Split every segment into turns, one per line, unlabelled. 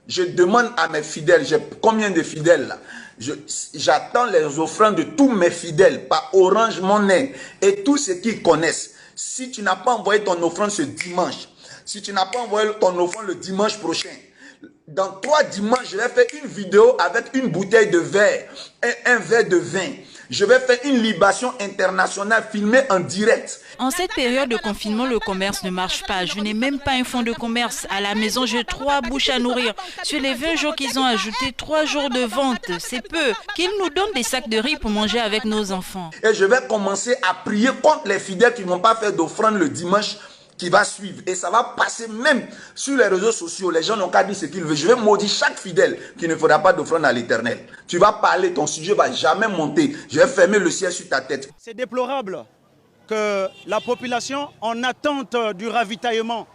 Je demande à mes fidèles, j'ai combien de fidèles là? J'attends les offrandes de tous mes fidèles par Orange Money et tous ceux qui connaissent. Si tu n'as pas envoyé ton offrande ce dimanche, si tu n'as pas envoyé ton offrande le dimanche prochain, dans 3 dimanches, je vais faire une vidéo avec une bouteille de verre et un verre de vin. Je vais faire une libation internationale filmée en direct.
En cette période de confinement, le commerce ne marche pas. Je n'ai même pas un fonds de commerce. À la maison, j'ai 3 bouches à nourrir. Sur les 20 jours qu'ils ont ajouté, 3 jours de vente. C'est peu. Qu'ils nous donnent des sacs de riz pour manger avec nos enfants.
Et je vais commencer à prier contre les fidèles qui ne vont pas faire d'offrande le dimanche qui va suivre. Et ça va passer même sur les réseaux sociaux. Les gens n'ont qu'à dire ce qu'ils veulent. Je vais maudire chaque fidèle qui ne fera pas d'offrande à l'Éternel. Tu vas parler, ton sujet ne va jamais monter. Je vais fermer le ciel sur ta tête.
C'est déplorable que la population en attente du ravitaillement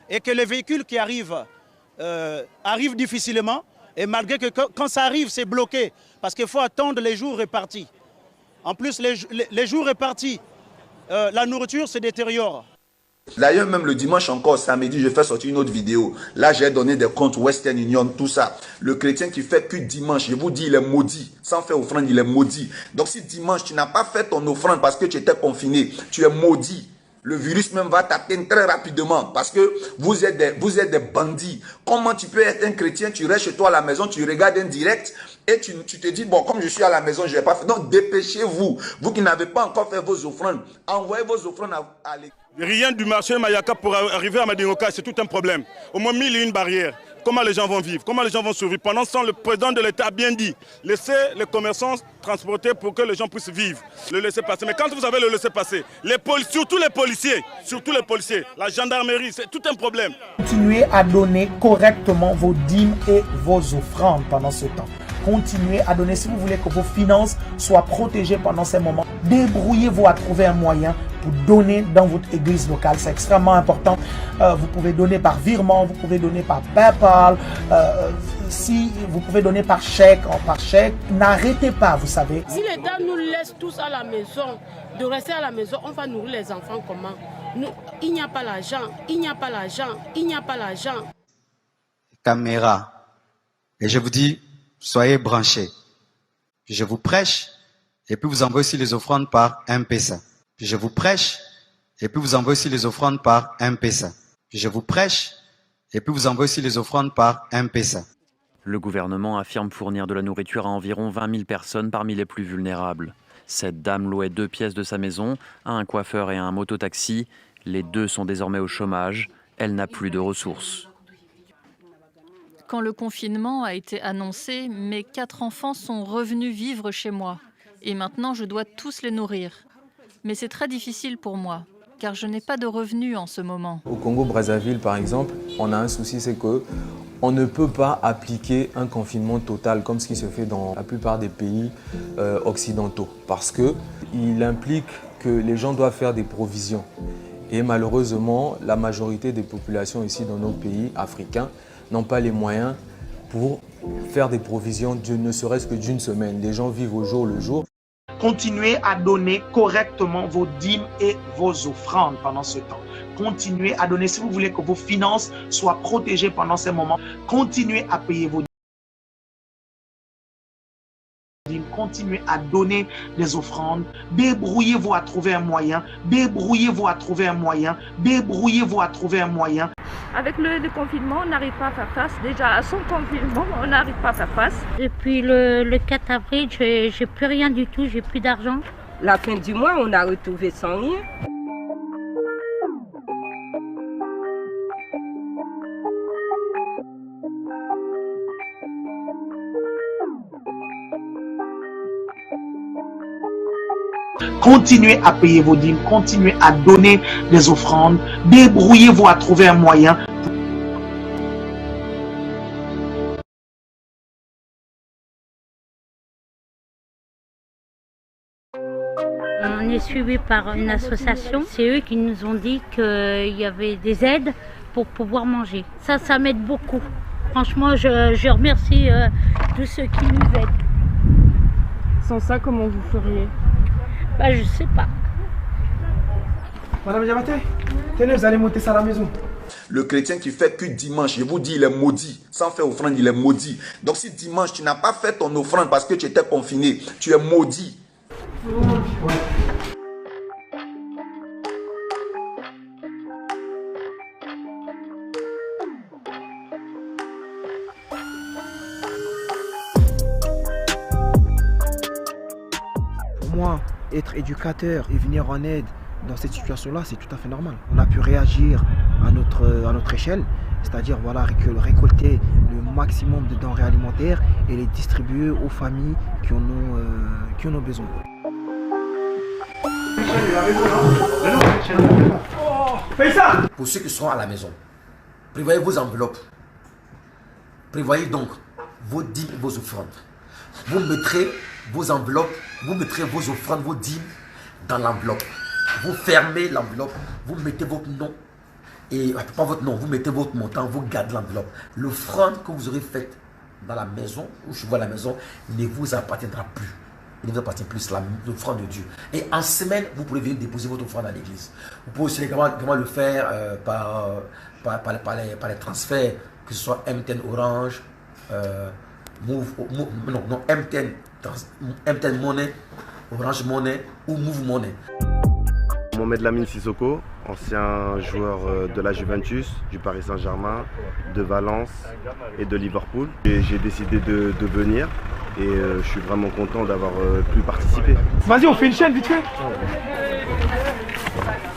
et que les véhicules qui arrivent difficilement. Et malgré que quand ça arrive, c'est bloqué. Parce qu'il faut attendre les jours répartis. En plus, les jours répartis, la nourriture se détériore.
D'ailleurs, même le dimanche encore, samedi, je fais sortir une autre vidéo. Là, j'ai donné des comptes Western Union, tout ça. Le chrétien qui fait que dimanche, je vous dis, il est maudit. Sans faire offrande, il est maudit. Donc, si dimanche, tu n'as pas fait ton offrande parce que tu étais confiné, tu es maudit. Le virus même va t'atteindre très rapidement parce que vous êtes des bandits. Comment tu peux être un chrétien, tu restes chez toi à la maison, tu regardes un direct et tu te dis, bon, comme je suis à la maison, je ne vais pas faire. Donc, dépêchez-vous. Vous qui n'avez pas encore fait vos offrandes, envoyez vos offrandes à l'église.
Rien du marché Mayaka pour arriver à Madingoka, c'est tout un problème. Au moins 1001 barrières. Comment les gens vont vivre? Comment les gens vont survivre? Pendant ce temps, le président de l'État a bien dit, laissez les commerçants transporter pour que les gens puissent vivre. Le laisser passer. Mais quand vous avez le laisser passer, surtout les policiers, la gendarmerie, c'est tout un problème.
Continuez à donner correctement vos dîmes et vos offrandes pendant ce temps. Continuez à donner si vous voulez que vos finances soient protégées pendant ces moments. Débrouillez-vous à trouver un moyen pour donner dans votre église locale. C'est extrêmement important. Vous pouvez donner par virement, vous pouvez donner par PayPal, si vous pouvez donner par chèque. N'arrêtez pas, vous savez.
Si l'État nous laisse tous à la maison, de rester à la maison, on va nourrir les enfants comment? Il n'y a pas l'argent, il n'y a pas l'argent, il n'y a pas l'argent.
Caméra. Et je vous dis, soyez branchés. Puis je vous prêche, et puis vous envoyez aussi les offrandes par M-Pesa. Puis je vous prêche, et puis vous envoyez aussi les offrandes par M-Pesa. Puis je vous prêche, et puis vous envoyez aussi les offrandes par M-Pesa.
Le gouvernement affirme fournir de la nourriture à environ 20 000 personnes parmi les plus vulnérables. Cette dame louait 2 pièces de sa maison à un coiffeur et à un mototaxi. Les 2 sont désormais au chômage. Elle n'a plus de ressources.
Quand le confinement a été annoncé, mes 4 enfants sont revenus vivre chez moi. Et maintenant, je dois tous les nourrir. Mais c'est très difficile pour moi, car je n'ai pas de revenus en ce moment.
Au Congo-Brazzaville, par exemple, on a un souci, c'est qu'on ne peut pas appliquer un confinement total comme ce qui se fait dans la plupart des pays occidentaux. Parce qu'il implique que les gens doivent faire des provisions. Et malheureusement, la majorité des populations ici dans nos pays africains n'ont pas les moyens pour faire des provisions, ne serait-ce que d'une semaine. Les gens vivent au jour le jour.
Continuez à donner correctement vos dîmes et vos offrandes pendant ce temps. Continuez à donner si vous voulez que vos finances soient protégées pendant ces moments. Continuez à payer vos dîmes. Continuez à donner des offrandes. Débrouillez-vous à trouver un moyen. Débrouillez-vous à trouver un moyen. Débrouillez-vous à trouver un moyen.
Avec le confinement, on n'arrive pas à faire face. Déjà, à son confinement, on n'arrive pas à faire face.
Depuis le 4 avril, j'ai plus rien du tout, j'ai plus d'argent.
La fin du mois, on a retrouvé sans rien.
Continuez à payer vos dîmes, continuez à donner des offrandes, débrouillez-vous à trouver un moyen.
On est suivi par une association, c'est eux qui nous ont dit qu'il y avait des aides pour pouvoir manger. Ça m'aide beaucoup. Franchement, je remercie tous ceux qui nous aident.
Sans ça, comment vous feriez?
Je sais pas.
Madame Diabaté, tenez, vous allez monter ça à la maison.
Le chrétien qui fait que dimanche, je vous dis, il est maudit. Sans faire offrande, il est maudit. Donc si dimanche, tu n'as pas fait ton offrande parce que tu étais confiné, tu es maudit.
Pour moi, être éducateur et venir en aide dans cette situation-là, c'est tout à fait normal. On a pu réagir à notre échelle, c'est-à-dire voilà, récolter le maximum de denrées alimentaires et les distribuer aux familles qui en ont besoin.
Pour ceux qui seront à la maison, prévoyez vos enveloppes. Prévoyez donc vos dîmes et vos offrandes. Vous mettrez vos enveloppes, vous mettrez vos offrandes, vos dîmes dans l'enveloppe. Vous fermez l'enveloppe, vous mettez votre nom, et pas votre nom, vous mettez votre montant, vous gardez l'enveloppe. L'offrande que vous aurez faite dans la maison, ou chez vous à la maison, ne vous appartiendra plus. Il ne vous appartient plus, l'offrande de Dieu. Et en semaine, vous pouvez venir déposer votre offrande à l'église. Vous pouvez aussi également le faire par les transferts, que ce soit MTN Orange, MTN Money, Orange Money ou Move Money.
Mohamed Lamine Sissoko, ancien joueur de la Juventus, du Paris Saint-Germain, de Valence et de Liverpool. J'ai décidé de venir et je suis vraiment content d'avoir pu participer.
Vas-y, on fait une chaîne vite fait.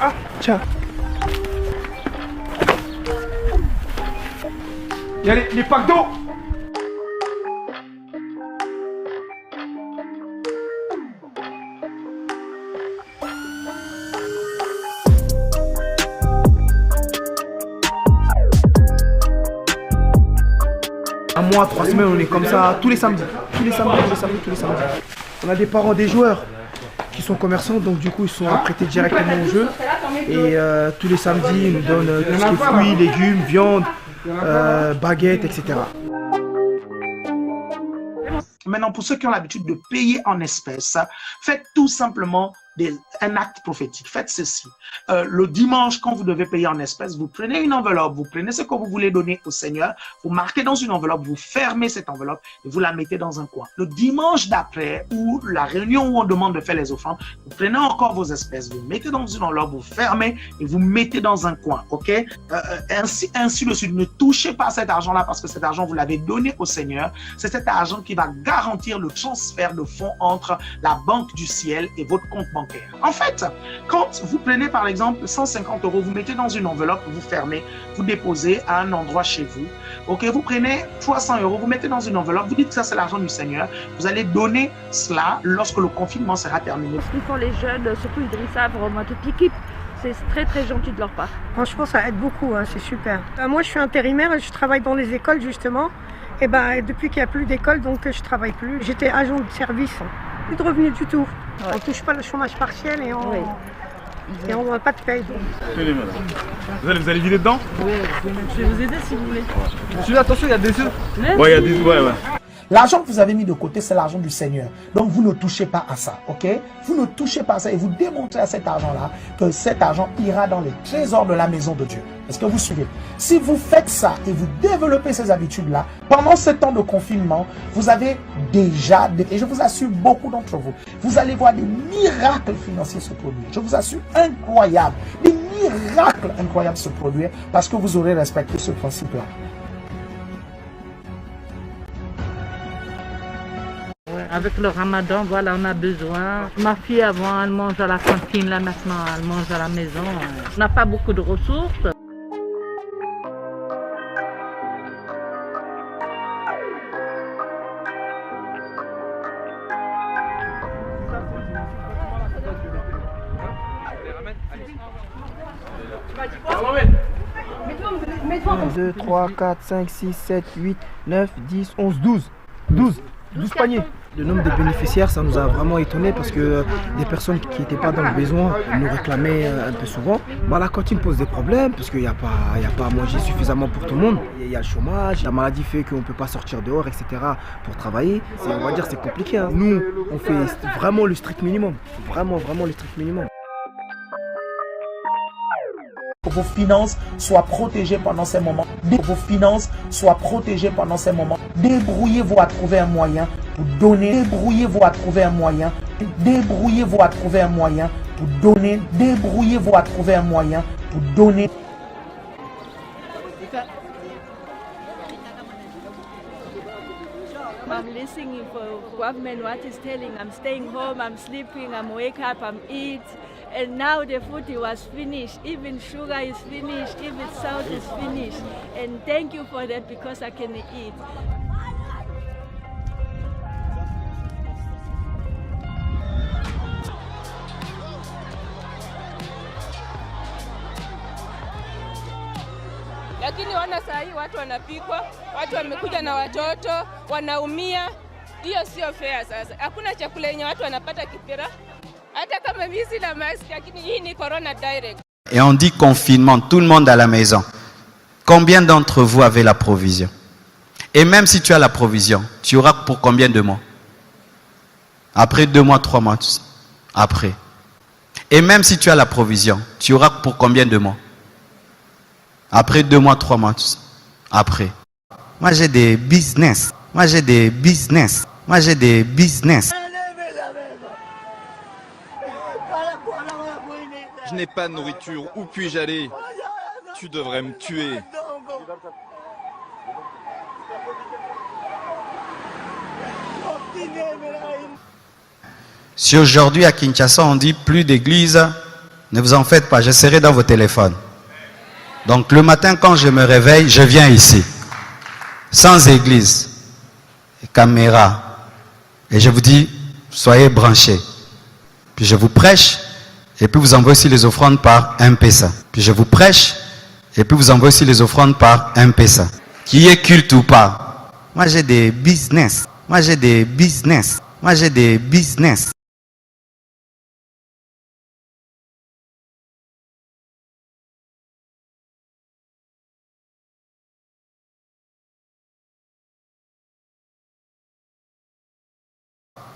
Ah, tiens. Il y a les packs d'eau. Un mois, 3 semaines, on est comme ça tous les samedis. Tous les samedis. On a des parents des joueurs qui sont commerçants, donc du coup ils sont prêtés directement au jeu. Et tous les samedis, ils nous donnent tout ce qui est fruits, légumes, viande, baguettes, etc. Maintenant, pour ceux qui ont l'habitude de payer en espèces, faites tout simplement un acte prophétique. Faites ceci. Le dimanche, quand vous devez payer en espèces, vous prenez une enveloppe, vous prenez ce que vous voulez donner au Seigneur, vous marquez dans une enveloppe, vous fermez cette enveloppe et vous la mettez dans un coin. Le dimanche d'après, ou la réunion où on demande de faire les offrandes, vous prenez encore vos espèces, vous mettez dans une enveloppe, vous fermez et vous mettez dans un coin. Ok? Ainsi de suite. Ne touchez pas cet argent-là parce que cet argent, vous l'avez donné au Seigneur. C'est cet argent qui va garantir le transfert de fonds entre la banque du ciel et votre compte bancaire. En fait, quand vous prenez par exemple 150 €, vous mettez dans une enveloppe, vous fermez, vous déposez à un endroit chez vous. Ok, vous prenez 300 €, vous mettez dans une enveloppe, vous dites que ça c'est l'argent du Seigneur. Vous allez donner cela lorsque le confinement sera terminé.
Ce qu'ils font les jeunes, surtout Idrissa, vraiment toute l'équipe, c'est très très gentil de leur part.
Franchement, ça aide beaucoup, hein, c'est super. Moi, je suis intérimaire et je travaille dans les écoles justement. Et depuis qu'il n'y a plus d'école, donc je travaille plus. J'étais agent de service. Plus de revenus du tout. Ouais. On ne touche pas le chômage partiel et on n'a pas de paye.
Vous allez vider dedans?
Oui, je vais vous aider si vous voulez.
Attention, il y a des œufs.
Ouais,
il y a des œufs, ouais.
L'argent que vous avez mis de côté, c'est l'argent du Seigneur. Donc, vous ne touchez pas à ça, ok? Vous ne touchez pas à ça et vous démontrez à cet argent-là que cet argent ira dans les trésors de la maison de Dieu. Est-ce que vous suivez? Si vous faites ça et vous développez ces habitudes-là, pendant ce temps de confinement, vous avez déjà, et je vous assure, beaucoup d'entre vous, vous allez voir des miracles financiers se produire. Je vous assure, incroyable. Des miracles incroyables se produire parce que vous aurez respecté ce principe-là.
Avec le ramadan, voilà, on a besoin. Ma fille, avant, elle mange à la cantine. Là, maintenant, elle mange à la maison. On n'a pas beaucoup de ressources.
Mets-toi 1, 2, 3, 4, 5, 6, 7, 8, 9, 10, 11, 12. 12 paniers. Le nombre de bénéficiaires, ça nous a vraiment étonné parce que des personnes qui n'étaient pas dans le besoin nous réclamaient un peu souvent. La cantine pose des problèmes parce qu'il n'y a pas à manger suffisamment pour tout le monde. Il y a le chômage, la maladie fait qu'on ne peut pas sortir dehors, etc. pour travailler. On va dire c'est compliqué. Hein. Nous, on fait vraiment le strict minimum. Vraiment le strict minimum.
vos finances soient protégées pendant ces moments. Vos finances soient protégées pendant ces moments. Débrouillez-vous à trouver un moyen pour donner. Débrouillez-vous à trouver un moyen. Débrouillez-vous à trouver un moyen pour donner. Débrouillez-vous à trouver un moyen pour donner.
I'm listening for government what is telling. I'm staying home, I'm sleeping, I'm wake up, I'm eat. And now the food was finished. Even sugar is finished, even salt is finished. And thank you for that because I can eat.
Lakini wana saa hii watu wanapikwa, watu wamekuja na watoto, wanaumia. Hiyo sio fair sasa. Hakuna chakula yenye watu wanapata kipira. Hata kama mimi sina mask, lakini hii ni corona direct.
Et on dit confinement, tout le monde à la maison. Combien d'entre vous avez la provision? Et même si tu as la provision, tu auras pour combien de mois? Après 2 mois, 3 mois, après. Et même si tu as la provision, tu auras pour combien de mois? Après 2 mois, 3 mois, après. Moi j'ai des business. Moi j'ai des business. Moi j'ai des business.
Je n'ai pas de nourriture. Où puis-je aller? Tu devrais me tuer.
Si aujourd'hui à Kinshasa on dit plus d'église, ne vous en faites pas, je serai dans vos téléphones. Donc le matin quand je me réveille, je viens ici. Sans église, caméra. Et je vous dis, soyez branchés. Puis je vous prêche, et puis vous envoyez aussi les offrandes par M-Pesa. Puis je vous prêche, et puis vous envoyez aussi les offrandes par M-Pesa. Qui est culte ou pas. Moi j'ai des business. Moi j'ai des business. Moi j'ai des business.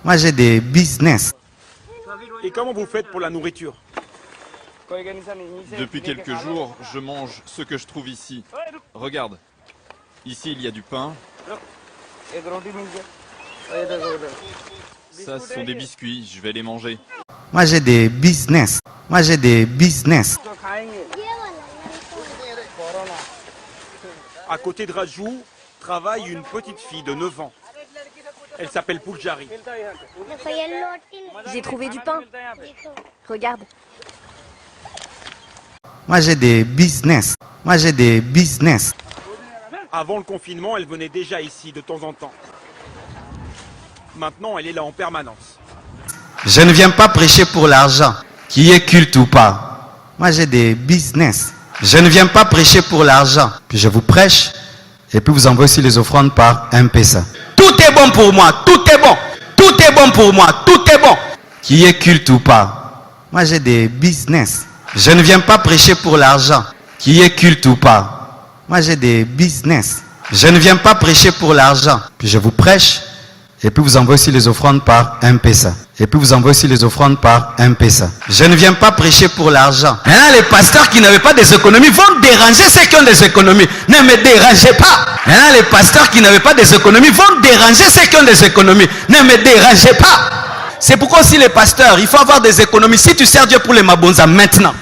Moi j'ai des business.
Et comment vous faites pour la nourriture?
Depuis quelques jours, je mange ce que je trouve ici. Regarde, ici il y a du pain. Ça, ce sont des biscuits, je vais les manger.
Moi j'ai des business. Moi j'ai des business.
À côté de Rajou, travaille une petite fille de 9 ans. Elle s'appelle Pouljari.
J'ai trouvé du pain. Regarde.
Moi j'ai des business. Moi j'ai des business.
Avant le confinement, elle venait déjà ici de temps en temps. Maintenant, elle est là en permanence.
Je ne viens pas prêcher pour l'argent, qui est culte ou pas. Moi j'ai des business. Je ne viens pas prêcher pour l'argent. Puis je vous prêche, et puis vous envoyez aussi les offrandes par M-Pesa. Tout est bon pour moi, tout est bon. Tout est bon pour moi, tout est bon. Qui est culte ou pas. Moi j'ai des business. Je ne viens pas prêcher pour l'argent, qui est culte ou pas. Moi j'ai des business. Je ne viens pas prêcher pour l'argent. Puis je vous prêche, et puis vous envoyez aussi les offrandes par M-Pesa. Et puis vous envoyez aussi les offrandes par M-Pesa. Je ne viens pas prêcher pour l'argent. Maintenant, les pasteurs qui n'avaient pas des économies vont déranger ceux qui ont des économies. Ne me dérangez pas. Maintenant, les pasteurs qui n'avaient pas des économies vont déranger ceux qui ont des économies. Ne me dérangez pas. C'est pourquoi aussi les pasteurs, il faut avoir des économies. Si tu sers Dieu pour les mabonza maintenant.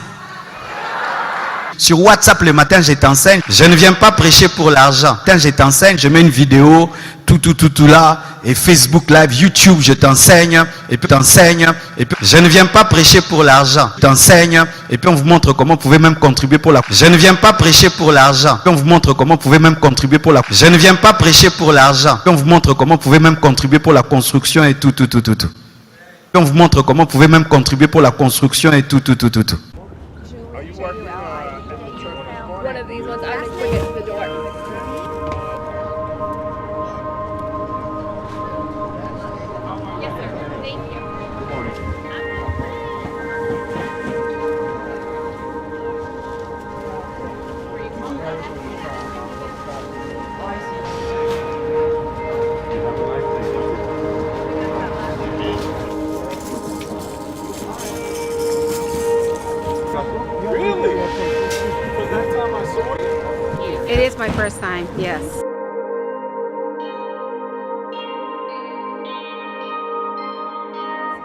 Sur WhatsApp le matin, je t'enseigne. Je ne viens pas prêcher pour l'argent. Quand je t'enseigne, je mets une vidéo, tout là. Et Facebook Live, YouTube, je t'enseigne. Et puis t'enseigne. Et puis je ne viens pas prêcher pour l'argent. Je t'enseigne. Et puis on vous montre comment vous pouvez même contribuer pour la. Je ne viens pas prêcher pour l'argent. On vous montre comment vous pouvez même contribuer pour la. Je ne viens pas prêcher pour l'argent. On vous montre comment vous pouvez même contribuer pour la construction et tout. On vous montre comment vous pouvez même contribuer pour la construction et tout.
One of these ones, I just bring it to the door. Yes, sir. Thank you.
my first time, yes.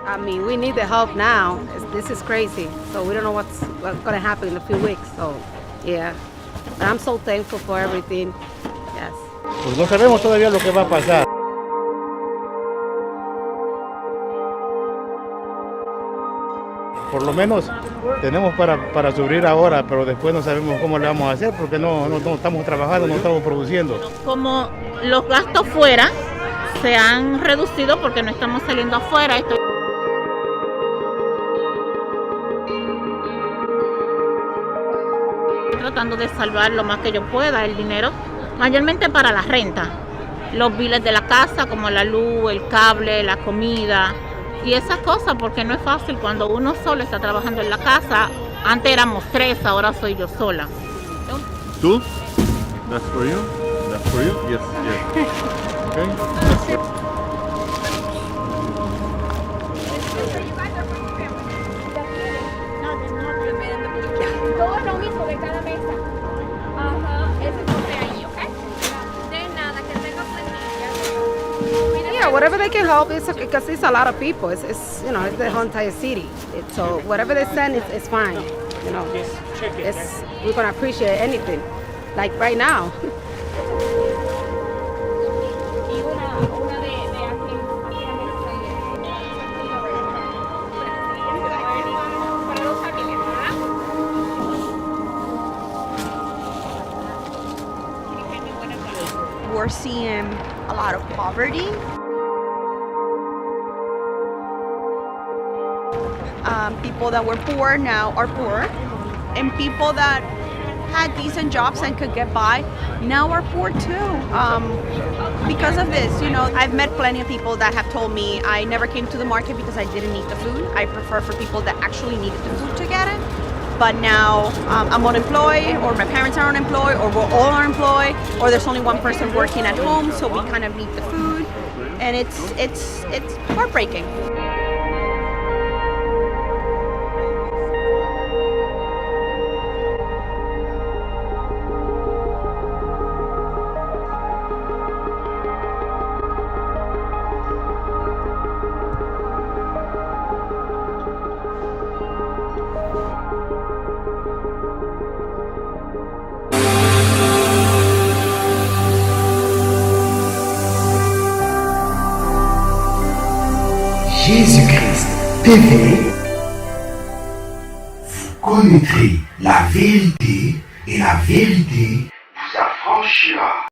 I mean, we need the help now. This is crazy. So we don't know what's going to happen in a few weeks. So, yeah. But I'm so thankful for everything. Yes.
Pues no sabemos todavía lo que va a pasar. Por lo menos tenemos para sufrir ahora, pero después no sabemos cómo le vamos a hacer porque no estamos trabajando, no estamos produciendo.
Como los gastos fuera se han reducido porque no estamos saliendo afuera. Estoy tratando de salvar lo más que yo pueda el dinero, mayormente para la renta, los biles de la casa como la luz, el cable, la comida y esas cosas, porque no es fácil cuando uno solo está trabajando en la casa. Antes éramos 3, ahora soy yo sola.
¿Tú? That's for you? That's for you? Yes, yes. Okay.
Todo lo mismo de cada mesa. Ajá, ese sobre ahí, ¿ok? De nada, que tenga buen día.
Yeah, whatever they can help, because it's a lot of people. It's you know, it's the whole entire city. So whatever they send, it's fine. You know, we're gonna appreciate anything. Like right now.
We're seeing a lot of poverty. People that were poor now are poor, and people that had decent jobs and could get by now are poor too. Because of this, you know, I've met plenty of people that have told me I never came to the market because I didn't need the food. I prefer for people that actually needed the food to get it. But now I'm unemployed, or my parents are unemployed, or we're all unemployed, or there's only one person working at home, so we kind of need the food, and it's heartbreaking.
Jésus-Christ TV, vous connaîtrez la vérité et la vérité